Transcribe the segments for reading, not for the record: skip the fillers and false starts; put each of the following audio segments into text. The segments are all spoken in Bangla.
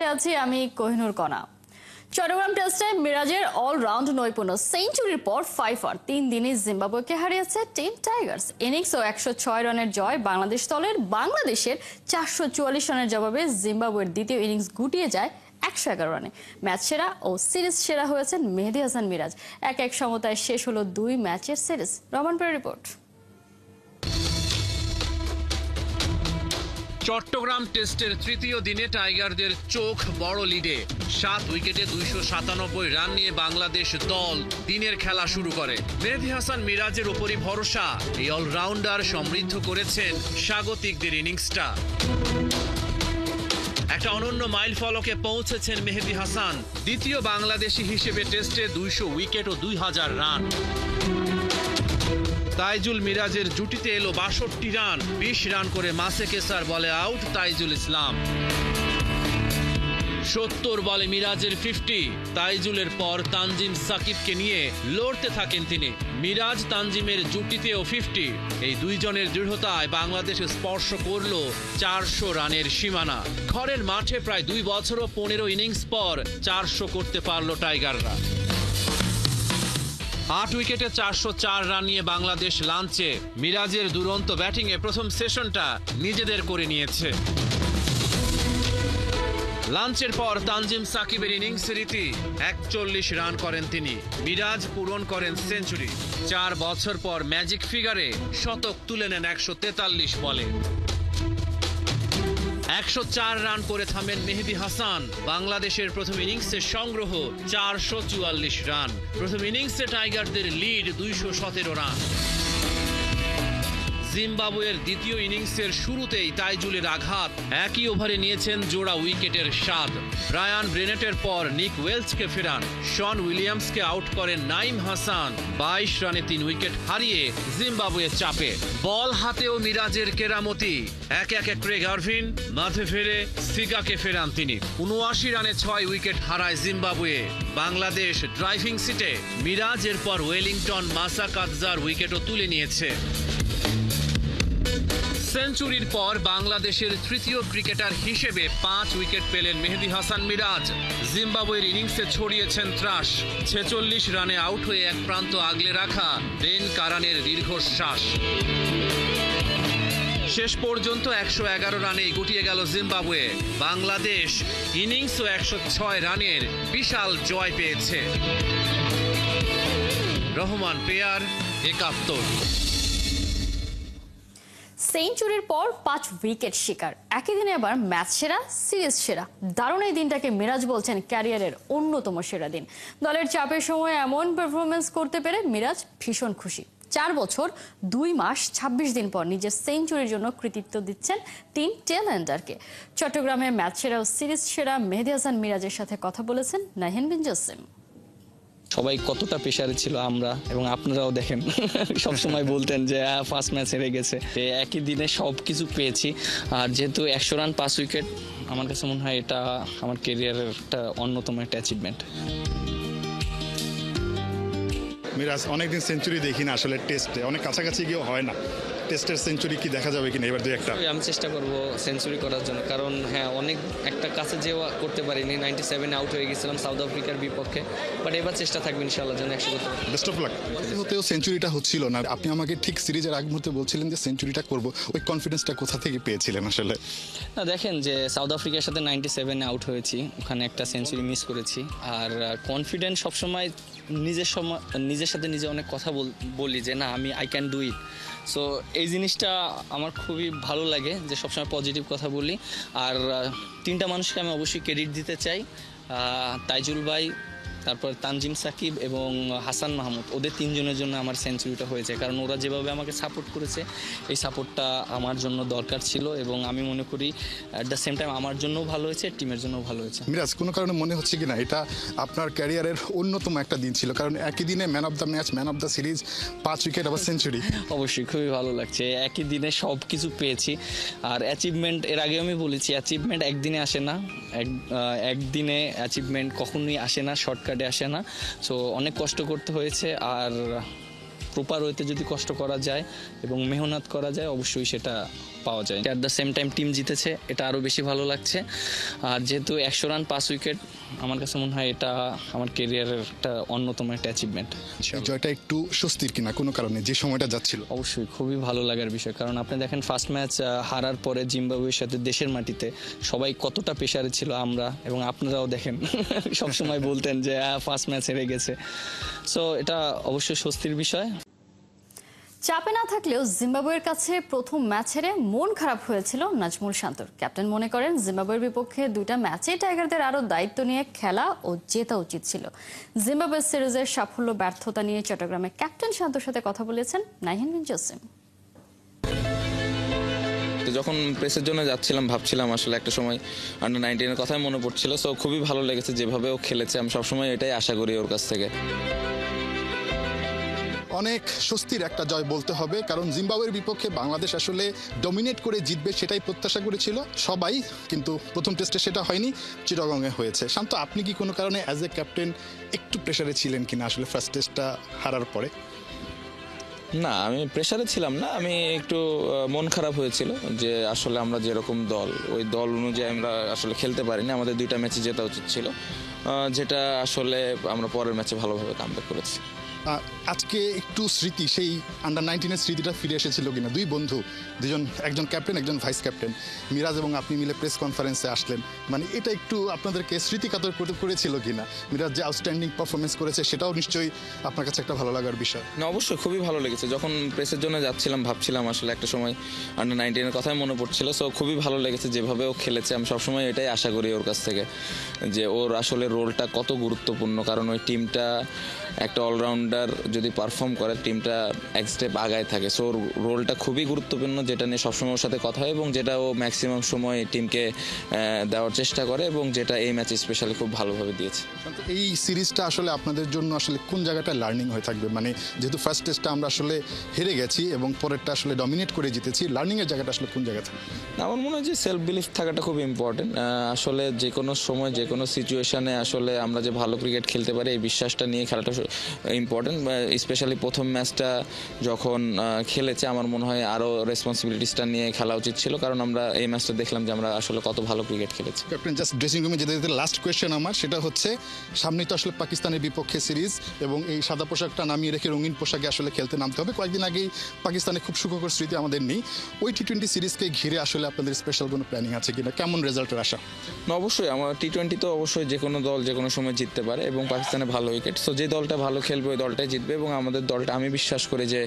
আছি আমি কোহিনুর কণা। চট্টগ্রাম টেস্টে মিরাজের অলরাউন্ড নৈপুণ্য সেঞ্চুরির পর 3 দিনে জিম্বাবুয়েকে হারিয়েছে টিম টাইগার্স। ইনিংস ও 106 রানের জয় বাংলাদেশ দলের। বাংলাদেশের 444 রানের জবাবে জিম্বাবুয়ের দ্বিতীয় ইনিংস গুটিয়ে যায় 111 রানে। ম্যাচ সেরা ও সিরিজ সেরা হয়েছেন মেহেদী হাসান মিরাজ। 1-1 সমতায় শেষ হলো 2 ম্যাচের সিরিজ। রহমানপুরের রিপোর্ট। চট্টগ্রাম টেস্টের তৃতীয় দিনে টাইগারদের চোখ বড় লিডে। 7 উইকেটে 297 রান নিয়ে বাংলাদেশ দল দিনের খেলা শুরু করে। মেহেদী হাসান মিরাজের উপরই ভরসা। এই অলরাউন্ডার সমৃদ্ধ করেছেন স্বাগতিকদের ইনিংসটা। একটা অনন্য মাইল ফলকে পৌঁছেছেন মেহেদী হাসান। দ্বিতীয় বাংলাদেশি হিসেবে টেস্টে 200 উইকেট ও 2000 রান। তাইজুল মিরাজের জুটিতে এলো 62 রান। 20 রান করে মাসে কেসার বলে আউট তাইজুল ইসলাম। 70 বলে মিরাজের 50। তাইজুলের পর তানজিম সাকিবকে নিয়ে লড়তে থাকেন তিনি। মিরাজ তানজিমের জুটিতেও 50। এই দুইজনের দৃঢ়তায় বাংলাদেশ স্পর্শ করল 400 রানের সীমানা। ঘরের মাঠে প্রায় 2 বছর ও 15 ইনিংস পর 400 করতে পারল টাইগাররা। 8 উইকেটে 404 রান নিয়ে বাংলাদেশ লাঞ্চে। মিরাজের দুরন্ত ব্যাটিংয়ে প্রথম সেশনটা নিজেদের করে নিয়েছে। লাঞ্চের পর তানজিম সাকিবের ইনিংসের রীতি 41 রান করেন তিনি। মিরাজ পূরণ করেন সেঞ্চুরি। 4 বছর পর ম্যাজিক ফিগারে শতক তুলে নেন 143 বলে। 104 রান করে থামেন মেহেদী হাসান। বাংলাদেশের প্রথম ইনিংসের সংগ্রহ 444 রান। প্রথম ইনিংসে টাইগারদের লিড 217 রান। জিম্বাবুয়ের দ্বিতীয় ইনিংসের শুরুতেই তাইজুলের আঘাত। একই ওভারে নিয়েছেন জোড়া উইকেটের স্বাদ। ব্রায়ান ব্রেনেটের পর নিক ওয়েলসকে ফেরান। শন উইলিয়ামসকে আউট করেন নাইম হাসান। 22 রানে 3 উইকেট হারিয়ে জিম্বাবুয়ের চাপে। বল হাতেও মিরাজের কেরামতি। 1-1 ক্রেগ আরভিন মাঠে ফেরে সিগাকে ফেরান তিনি। 79 রানে 6 উইকেট হারায় জিম্বাবুয়ে। বাংলাদেশ ড্রাইভিং সিটে। মিরাজের পর ওয়েলিংটন মাসাকাদজার উইকেটও তুলে নিয়েছে। সেঞ্চুরির পর বাংলাদেশের তৃতীয় ক্রিকেটার হিসেবে 5 উইকেট পেলেন মেহেদী হাসান মিরাজ। জিম্বাবুয়ের ইনিংসে ছড়িয়েছেন ত্রাস। 46 রানে আউট হয়ে এক প্রান্ত আগলে রাখা বেন কারানের দীর্ঘশ্বাস। শেষ পর্যন্ত 111 রানে গুটিয়ে গেল জিম্বাবুয়ে। বাংলাদেশ ইনিংস ও 106 রানের বিশাল জয় পেয়েছে। রহমান পেয়ার, 71। সেঞ্চুরির পর 5 উইকেট শিকার। একই দিনে আবার ম্যাচ সেরা, সিরিজ সেরা। দারুণ এই দিনটাকে মিরাজ বলছেন ক্যারিয়ারের অন্যতম সেরা দিন। দলের চাপের সময় এমন পারফরমেন্স করতে পেরে মিরাজ ভীষণ খুশি। 4 বছর 2 মাস 26 দিন পর নিজের সেঞ্চুরির জন্য কৃতিত্ব দিচ্ছেন 3 টেলেন্ডারকে। চট্টগ্রামে ম্যাচ সেরা ও সিরিজ সেরা মেহেদী হাসান মিরাজের সাথে কথা বলেছেন নাহিন বিন জসিম। সবাই কতটা প্রেশারে ছিল আমরা এবং আপনারাও দেখেন সবসময় বলতেন যে ফার্স্ট ম্যাচ হেরে গেছে। একই দিনে সব কিছু পেয়েছি। আর যেহেতু 100 রান 5 উইকেট, আমার কাছে মনে হয় এটা আমার কেরিয়ারের একটা অন্যতম একটা অ্যাচিভমেন্ট। মিরাজ অনেকদিন সেঞ্চুরি দেখি না আসলে টেস্টে, অনেক কাছাকাছি গিয়েও হয় না। টেস্টের সেঞ্চুরি কি দেখা যাবে কিনা এবার 2-1টা? আমি চেষ্টা করব সেঞ্চুরি করার জন্য, কারণ হ্যাঁ অনেক একটা কাছে যেও করতে পারিনি। 97 আউট হয়ে গেছিলাম সাউথ আফ্রিকার বিপক্ষে, বাট এবার চেষ্টা থাকবে ইনশাআল্লাহ যেন 100 করতে পারি। Best of lakh. হতেও সেঞ্চুরিটা হচ্ছিল না, আপনি আমাকে ঠিক সিরিজের আগ মুহূর্তে বলছিলেন যে সেঞ্চুরিটা করব, ওই কনফিডেন্সটা কোথা থেকে পেয়েছিলেন আসলে? না দেখেন যে সাউথ আফ্রিকার সাথে 97 আউট হয়েছি, ওখানে একটা সেঞ্চুরি মিস করেছি। আর কনফিডেন্স সবসময় নিজের সাথে নিজে অনেক কথা বলি যে না আমি I can do it. So এই জিনিসটা আমার খুবই ভালো লাগে যে সবসময় পজিটিভ কথা বলি। আর 3টা মানুষকে আমি অবশ্যই ক্রেডিট দিতে চাই, তাইজুল ভাই, তারপর তানজিম সাকিব এবং হাসান মাহমুদ। ওদের 3 জনের জন্য আমার সেঞ্চুরিটা হয়েছে, কারণ ওরা যেভাবে আমাকে সাপোর্ট করেছে এই সাপোর্টটা আমার জন্য দরকার ছিল এবং আমি মনে করি অ্যাট দ্য সেম টাইম আমার জন্যও ভালো হয়েছে, টিমের জন্যও ভালো হয়েছে। মিরাজ, কোনো কারণে মনে হচ্ছে কি না এটা আপনার ক্যারিয়ারের অন্যতম একটা দিন ছিল? কারণ একই দিনে man of the match, man of the series, 5 wicket আবার সেঞ্চুরি। অবশ্যই খুবই ভালো লাগছে। একই দিনে সব কিছু পেয়েছি। আর অ্যাচিভমেন্ট, এর আগে আমি বলেছি অ্যাচিভমেন্ট একদিনে আসে না। একদিনে অ্যাচিভমেন্ট কখনোই আসে না, শর্টকাটে আসে না। সো অনেক কষ্ট করতে হয়েছে। আর প্রপার ওয়েতে যদি কষ্ট করা যায় এবং মেহনত করা যায় অবশ্যই সেটা পাওয়া যায়। At the same time team জিতেছে, এটা আরও বেশি ভালো লাগছে। আর যেহেতু 100 রান 5 উইকেট, আমার কাছে মনে হয় এটা আমার কেরিয়ারের একটা অন্যতম একটা অ্যাচিভমেন্ট। জয়টা একটু স্বস্তির কিনা কোনো কারণে যে সময়টা যাচ্ছিল? অবশ্যই খুবই ভালো লাগার বিষয়, কারণ আপনি দেখেন ফার্স্ট ম্যাচ হারার পরে জিম্বাবুয়ের সাথে দেশের মাটিতে সবাই কতটা প্রেশারে ছিল, আমরা এবং আপনারাও দেখেন সবসময় বলতেন যে ফার্স্ট ম্যাচ হেরে গেছে। সো এটা অবশ্যই স্বস্তির বিষয়। চাপে না থাকলেও জিম্বাবুয়ের কাছে প্রথম ম্যাচ হেরে মন খারাপ হয়েছিল নাজমুল শান্তর। ক্যাপ্টেন মনে করেন জিম্বাবুয়ের বিপক্ষে 2টা ম্যাচে টাইগারদের আরও দায়িত্ব নিয়ে খেলা ও জেতা উচিত ছিল। জিম্বাবুয়ে সিরিজের সাফল্য ব্যর্থতা নিয়ে চট্টগ্রামে ক্যাপ্টেন শান্তর সাথে কথা বলেছেন নাহিন বিন জসিম। যখন প্রেসের জন্য যাচ্ছিলাম ভাবছিলাম আসলে একটা সময় আন্ডার-19 কথাই মনে পড়ছিল। সো খুবই ভালো লেগেছে যেভাবে ও খেলেছে, আমি সবসময় এটাই আশা করি ওর কাছ থেকে। অনেক স্বস্তির একটা জয় বলতে হবে, কারণ জিম্বাবুয়ের বিপক্ষে বাংলাদেশ আসলে ডমিনেট করে জিতবে সেটাই প্রত্যাশা করেছিল সবাই, কিন্তু প্রথম টেস্টে সেটা হয়নি, চিটাগংয়ে হয়েছে। শান্ত, আপনি কি কোনো কারণে অ্যাজ এ ক্যাপ্টেন একটু প্রেশারে ছিলেন কিনা আসলে ফার্স্ট টেস্টটা হারার পরে? না, আমি প্রেসারে ছিলাম না, আমি একটু মন খারাপ হয়েছিল যে আসলে আমরা যেরকম দল, ওই দল অনুযায়ী আমরা আসলে খেলতে পারিনি। আমাদের 2টা ম্যাচে জেতা উচিত ছিল, যেটা আসলে আমরা পরের ম্যাচে ভালোভাবে কামব্যাক করেছি। আজকে একটু স্মৃতি, সেই আন্ডার-19 স্মৃতিটা ফিরে এসেছিল কিনা? দুই বন্ধু, একজন ক্যাপ্টেন একজন ভাইস ক্যাপ্টেন, মিরাজ এবং আপনি মিলে প্রেস কনফারেন্সে আসলেন, মানে এটা একটু আপনাদেরকে স্মৃতিকাতর করেছিল কিনা? মিরাজ যে আউটস্ট্যান্ডিং পারফরমেন্স করেছে সেটাও নিশ্চয়ই আপনার কাছে একটা ভালো লাগার বিষয়। না, অবশ্যই খুবই ভালো লেগেছে। যখন প্রেসের জন্য যাচ্ছিলাম ভাবছিলাম আসলে একটা সময় আন্ডার-19 কথাই মনে পড়ছিল। সো খুবই ভালো লেগেছে যেভাবে ও খেলেছে, আমি সবসময় এটাই আশা করি ওর কাছ থেকে যে ওর আসলে রোলটা কত গুরুত্বপূর্ণ, কারণ ওই টিমটা একটা অলরাউন্ডার যদি পারফর্ম করে টিমটা এক স্টেপ আগায় থাকে। সো ওর রোলটা খুবই গুরুত্বপূর্ণ, যেটা নিয়ে সবসময় ওর সাথে কথা হয় এবং যেটা ও ম্যাক্সিমাম সময় টিমকে দেওয়ার চেষ্টা করে এবং যেটা এই ম্যাচে স্পেশালি খুব ভালোভাবে দিয়েছে। এই সিরিজটা আসলে আপনাদের জন্য আসলে কোন জায়গাটা লার্নিং হয়ে থাকবে? মানে যেহেতু ফার্স্ট টেস্টটা আমরা আসলে হেরে গেছি এবং পরেরটা আসলে ডমিনেট করে জিতেছি, লার্নিংয়ের জায়গাটা আসলে কোন জায়গা থাকবে? আমার মনে হয় যে সেলফ বিলিফ থাকাটা খুব ইম্পর্টেন্ট। আসলে যে কোনো সময় যে কোনো সিচুয়েশনে আসলে আমরা যে ভালো ক্রিকেট খেলতে পারি এই বিশ্বাসটা নিয়ে খেলাটা ইম্পর্টেন্ট। স্পেশালি প্রথম ম্যাচটা যখন খেলেছে আমার মনে হয় আরও রেসপন্সিবিলিটিসটা নিয়ে খেলা উচিত ছিল, কারণ আমরা এই ম্যাচটা দেখলাম যে আমরা আসলে কত ভালো ক্রিকেট খেলেছি। ক্যাপ্টেন, জাস্ট ড্রেসিং রুমে যেতে যেতে লাস্ট কোয়েশ্চেন আমার, সেটা হচ্ছে সামনেই তো আসলে পাকিস্তানের বিপক্ষে সিরিজ এবং এই সাদা পোশাকটা নামিয়ে রেখে রঙিন পোশাকে আসলে খেলতে নামতে হবে। কয়েকদিন আগেই পাকিস্তানে খুব সুখকর স্মৃতি আমাদের নেই, ওই টি-20 সিরিজকে ঘিরে আসলে আপনাদের স্পেশাল কোনো প্ল্যানিং আছে কিনা? কেমন রেজাল্টের আশা? না, অবশ্যই আমার টি-20 তো অবশ্যই যে কোনো দল যে কোনো সময় জিততে পারে এবং পাকিস্তানে ভালো উইকেট, সো যে দলটা ভালো খেলবে ওই দলটাই জিতবে এবং আমাদের দলটা আমি বিশ্বাস করি যে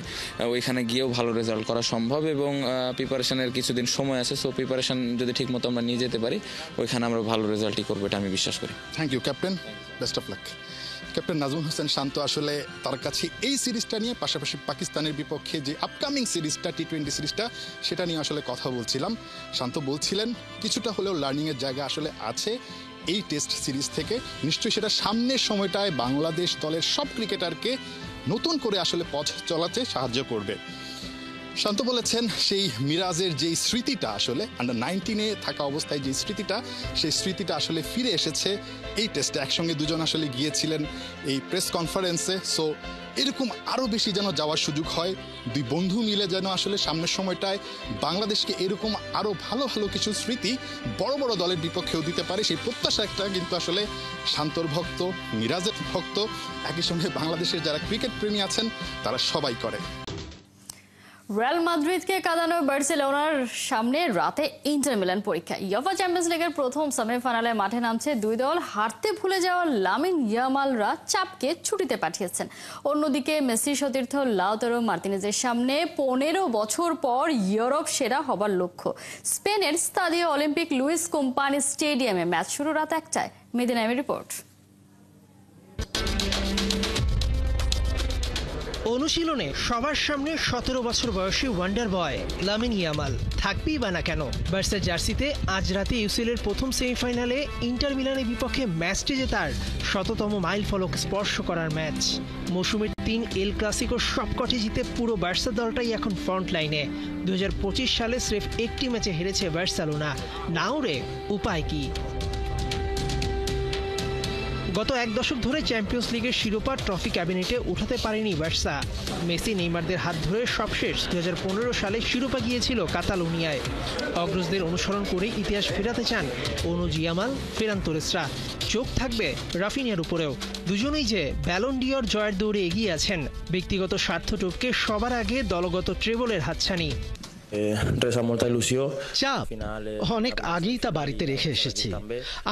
ওইখানে গিয়েও ভালো রেজাল্ট করা সম্ভব এবং প্রিপারেশনের কিছুদিন সময় আছে। সো প্রিপারেশন যদি ঠিক মতো আমরা নিয়ে যেতে পারি ওইখানে আমরা ভালো রেজাল্টই করবো, এটা আমি বিশ্বাস করি। Thank you captain, best of luck. Captain Najmul Hossain Shanto আসলে তার কাছে এই সিরিজটা নিয়ে, পাশাপাশি পাকিস্তানের বিপক্ষে যে আপকামিং সিরিজটা টি-20 সিরিজটা সেটা নিয়ে আসলে কথা বলছিলাম। শান্ত বলছিলেন কিছুটা হলেও লার্নিংয়ের জায়গা আসলে আছে এই টেস্ট সিরিজ থেকে, নিশ্চয়ই সেটা সামনের সময়টায় বাংলাদেশ দলের সব ক্রিকেটারকে নতুন করে আসলে পথ চলাতে সাহায্য করবে। শান্ত বলেছেন সেই মিরাজের যেই স্মৃতিটা আসলে আন্ডার-19 থাকা অবস্থায় যে স্মৃতিটা, সেই স্মৃতিটা আসলে ফিরে এসেছে এই টেস্টে। একসঙ্গে দুজন আসলে গিয়েছিলেন এই প্রেস কনফারেন্সে। সো এরকম আরও বেশি যেন যাওয়ার সুযোগ হয়, দুই বন্ধু মিলে যেন আসলে সামনের সময়টায় বাংলাদেশকে এরকম আরও ভালো ভালো কিছু স্মৃতি বড় বড় দলের বিপক্ষেও দিতে পারে, সেই প্রত্যাশা একটা কিন্তু আসলে শান্তর ভক্ত, মিরাজের ভক্ত, একই সঙ্গে বাংলাদেশের যারা ক্রিকেট প্রেমী আছেন তারা সবাই করে। রিয়াল মাদ্রিদকে কাঁদানো বার্সেলোনার সামনে রাতে ইন্টার মিলান পরীক্ষা। ইউএফা চ্যাম্পিয়ন্স লিগের প্রথম সেমিফাইনালে মাঠে নামছে দুই দল। হারতে ভুলে যাওয়া লামিন ইয়ামালরা চাপকে ছুটিতে পাঠিয়েছেন। অন্যদিকে মেসি সতীর্থ লাউতারো মার্টিনেজের সামনে 15 বছর পর ইউরোপ সেরা হবার লক্ষ্য। স্পেনের স্তাদিও অলিম্পিক লুইস কোম্পানি স্টেডিয়ামে ম্যাচ শুরু রাত 1টায়। Medina report. অনুশীলনে সবার সামনে 17 বছর বয়সী ওয়ান্ডার বয় লামিন ইয়ামাল থাকবেই বা না কেন। বার্সার জার্সিতে আজ রাতে ইউসিএলের প্রথম সেমিফাইনালে ইন্টার মিলানের বিপক্ষে ম্যাচটি জেতার 100তম মাইল ফলক স্পর্শ করার ম্যাচ। মৌসুমের 3 এল ক্লাসিকো সবকটি জিতে পুরো বার্সা দলটাই এখন ফ্রন্ট লাইনে। 2025 সালে স্রেফ একটি ম্যাচে হেরেছে বার্সেলোনা। নাও রে, উপায় কি? গত এক দশক ধরে চ্যাম্পিয়ন্স লিগের শিরোপা ট্রফি ক্যাবিনেটে উঠাতে পারেনি বার্সা। মেসি নেইমারদের হাত ধরে সবশেষ 2015 সালে শিরোপা গিয়েছিল কাতালোনিয়ায়। অগ্রজদের অনুসরণ করে ইতিহাস ফেরাতে চান অনু জিয়ামাল, ফেরান তোরেসরা। চোখ থাকবে রাফিনিয়ার উপরেও। দুজনেই যে ব্যালন ডিওর জয়ের দৌড়ে এগিয়ে আছেন, ব্যক্তিগত স্বার্থ টপকে সবার আগে দলগত ট্রেবলের হাতছানি। চাপ অনেক আগেই তা বাড়িতে রেখে এসেছি।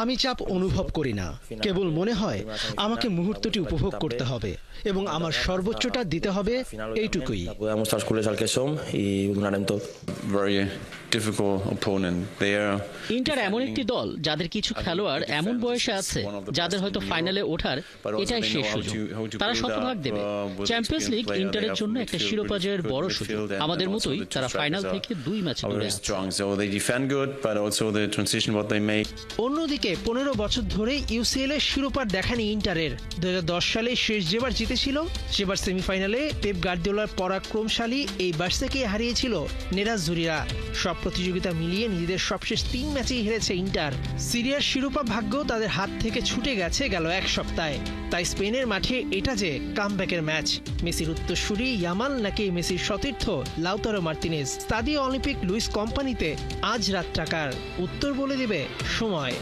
আমি চাপ অনুভব করি না, কেবল মনে হয় আমাকে মুহূর্তটি উপভোগ করতে হবে এবং আমার সর্বোচ্চটা দিতে হবে, এইটুকুই। ইন্টার এমন একটি দল যাদের কিছু খেলোয়াড় এমন বয়সে আছে যাদের হয়তো ফাইনালে ওঠার এটাই শেষ সুযোগ। তারা শতভাগ দেবে। চ্যাম্পিয়ন্স লিগ ইন্টারের জন্য একটা শিরোপা জয়ের বড় সুযোগ। আমাদের মতোই তারা ফাইনাল থেকে 2 ম্যাচ দূরে আছে। অন্যদিকে 15 বছর ধরে ইউসিএল এর শিরোপার দেখানি ইন্টারের। 2010 সালে শেষ যেবার জিতেছিল, সেবার সেমিফাইনালে পেপ গার্দিওলার পরাক্রমশালী এই বার্সাকে হারিয়েছিল নেরাজ্জুরিরা। সব প্রতিযোগিতা মিলিয়ে নিজেদের সবশেষ 3 ম্যাচেই হেরেছে ইন্টার। সিরিয়ার শিরোপা ভাগ্য তাদের হাত থেকে ছুটে গেছে গেল এক সপ্তাহে। তাই স্পেনের মাঠে এটা যে কামব্যাকের ম্যাচ। মেসির উত্তরসূরি ইয়ামাল নাকি মেসির সতীর্থ লাউতারো মার্তিনেজ? স্তাদিও অলিম্পিক লুইস কোম্পানিতে আজ রাত টাকার উত্তর বলে দেবে সময়।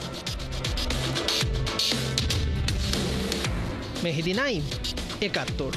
মেহেদি নাইম, 71।